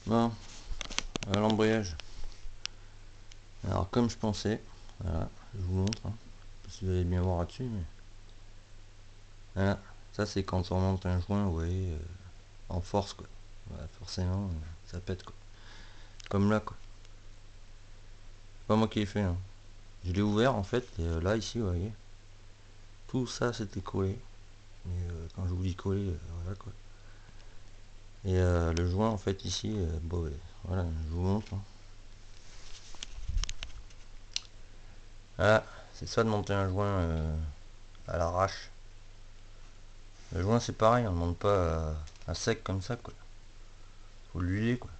Bon, l'embrayage. Alors comme je pensais, voilà, je vous montre, hein, parce que vous allez bien voir là-dessus, mais voilà, ça c'est quand on monte un joint, vous voyez, en force quoi. Voilà, forcément, ça pète quoi. Comme là quoi. C'est pas moi qui l'ai fait, hein. Je l'ai ouvert en fait, et là ici, vous voyez, tout ça c'était collé. Mais quand je vous dis collé, voilà quoi. Et le joint en fait ici, bon, ouais, voilà, je vous montre, hein. Voilà, c'est ça de monter un joint à l'arrache. Le joint c'est pareil, on ne monte pas à sec comme ça quoi. Faut l'huiler quoi.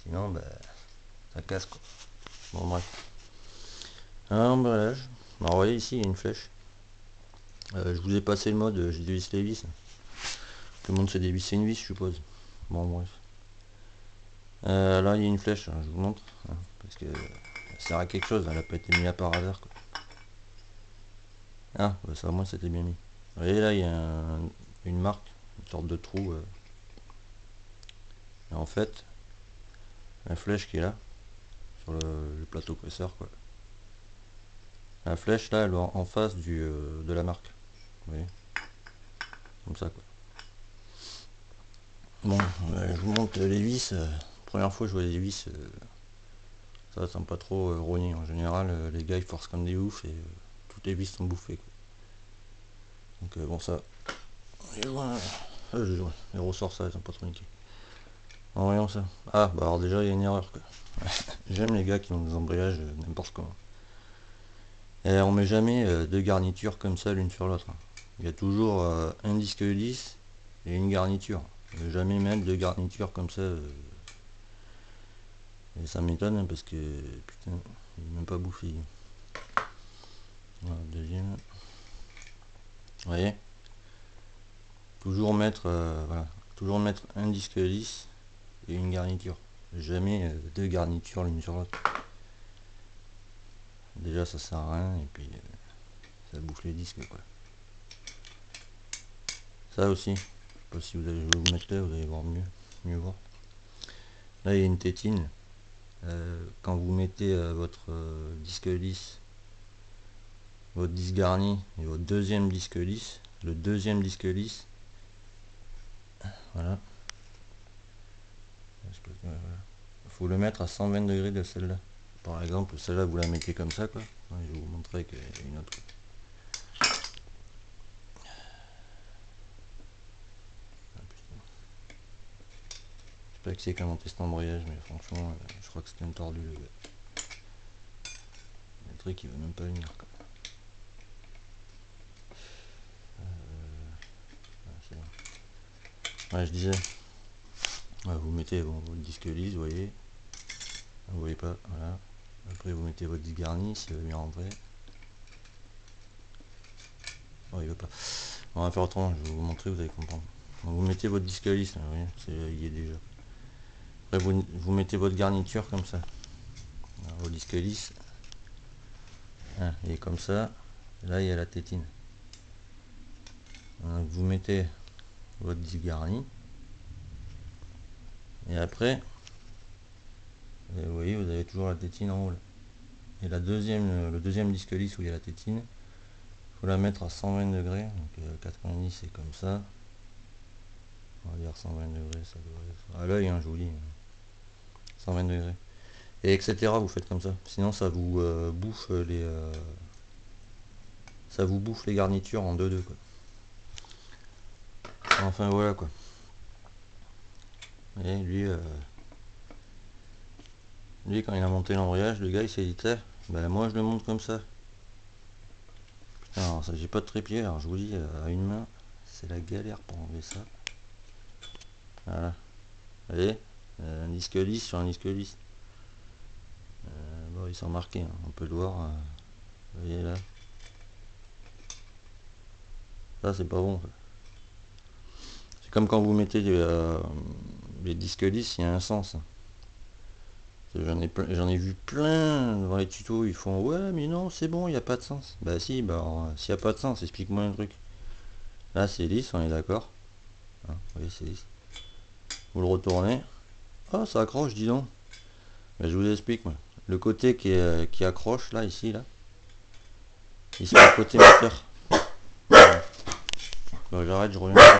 Sinon bah, ça casse quoi. Bon bref. Un emballage. Alors vous voyez ici il y a une flèche. Je vous ai passé le mode, j'ai dévissé les vis. Tout le monde sait dévisser une vis je suppose. Bon bref. Là il y a une flèche, hein, je vous montre. Hein, parce que ça sert à quelque chose, elle a pas été mise là par hasard quoi. Ah bah ça au moins c'était bien mis. Vous voyez là il y a une marque, une sorte de trou. Et en fait, la flèche qui est là, sur le plateau presseur quoi. La flèche là elle est en face de la marque. Vous voyez, comme ça quoi. Bon, je vous montre les vis. Première fois que je vois les vis, ça sent pas trop rogner. En général, les gars ils forcent comme des oufs et toutes les vis sont bouffées quoi. Donc bon ça, les ressorts ça, ils sont pas trop niqués. En voyant ça. Ah bah alors déjà il y a une erreur quoi. J'aime les gars qui ont des embrayages n'importe comment. Et on met jamais deux garnitures comme ça l'une sur l'autre, hein. Il y a toujours un disque lisse et une garniture. Je vais jamais mettre deux garnitures comme ça. Et ça m'étonne hein, parce que putain, il est même pas bouffé. Voilà, deuxième. Vous voyez, voilà, toujours mettre un disque lisse et une garniture. Jamais deux garnitures l'une sur l'autre. Déjà ça sert à rien et puis ça bouffe les disques quoi. Ça aussi, je sais pas si vous allez, je vais vous mettre là, vous allez voir mieux voir. Là il y a une tétine. Quand vous mettez votre disque lisse, votre disque garni et votre deuxième disque lisse, le deuxième disque lisse, voilà, il faut le mettre à 120 degrés de celle-là. Par exemple, celle-là vous la mettez comme ça quoi. Je vais vous montrer qu'il y a une autre. Je sais pas que c'est comment tester embrayage, mais franchement, je crois que c'était un tordu le gars. Le truc il veut même pas venir quoi. Ouais, je disais, ouais, vous mettez votre disque lisse, vous voyez, vous voyez pas, voilà. Après vous mettez votre disque garni, s'il veut bien rentrer. Oh, il veut pas. On va faire autrement, je vais vous montrer, vous allez comprendre. Donc, vous mettez votre disque lisse, là, vous voyez, il y est déjà. Après vous mettez votre garniture comme ça. Alors, votre disque lisse, hein, il est comme ça. Là il y a la tétine. Donc, vous mettez votre disque garni. Et après, vous voyez, vous avez toujours la tétine en haut là. Et le deuxième disque lisse où il y a la tétine, il faut la mettre à 120 degrés. Donc 90 c'est comme ça. On va dire 120 degrés, ça doit être à l'œil, hein, je vous dis. 120 degrés. Et etc. Vous faites comme ça. Sinon ça vous bouffe ça vous bouffe les garnitures en 2-2 quoi. Enfin voilà quoi. Et lui quand il a monté l'embrayage, le gars il s'est dit ben moi je le monte comme ça. Putain, alors ça j'ai pas de trépied, alors je vous dis à une main, c'est la galère pour enlever ça. Voilà. Vous voyez, un disque lisse sur un disque lisse. Bon, ils sont marqués, hein, on peut le voir. Vous voyez là. Ça c'est pas bon. C'est comme quand vous mettez les disques lisses, il y a un sens. J'en ai vu plein dans les tutos, ils font ouais mais non c'est bon, il n'y a pas de sens. Bah si, bah s'il n'y a pas de sens, explique-moi un truc. Là c'est lisse, on est d'accord. Hein, vous voyez c'est lisse. Vous le retournez, Ah, ça accroche, dis donc. Ben, je vous explique, moi. Le côté qui accroche, là, ici, là, il se met le côté moteur. Bon, j'arrête, je reviens.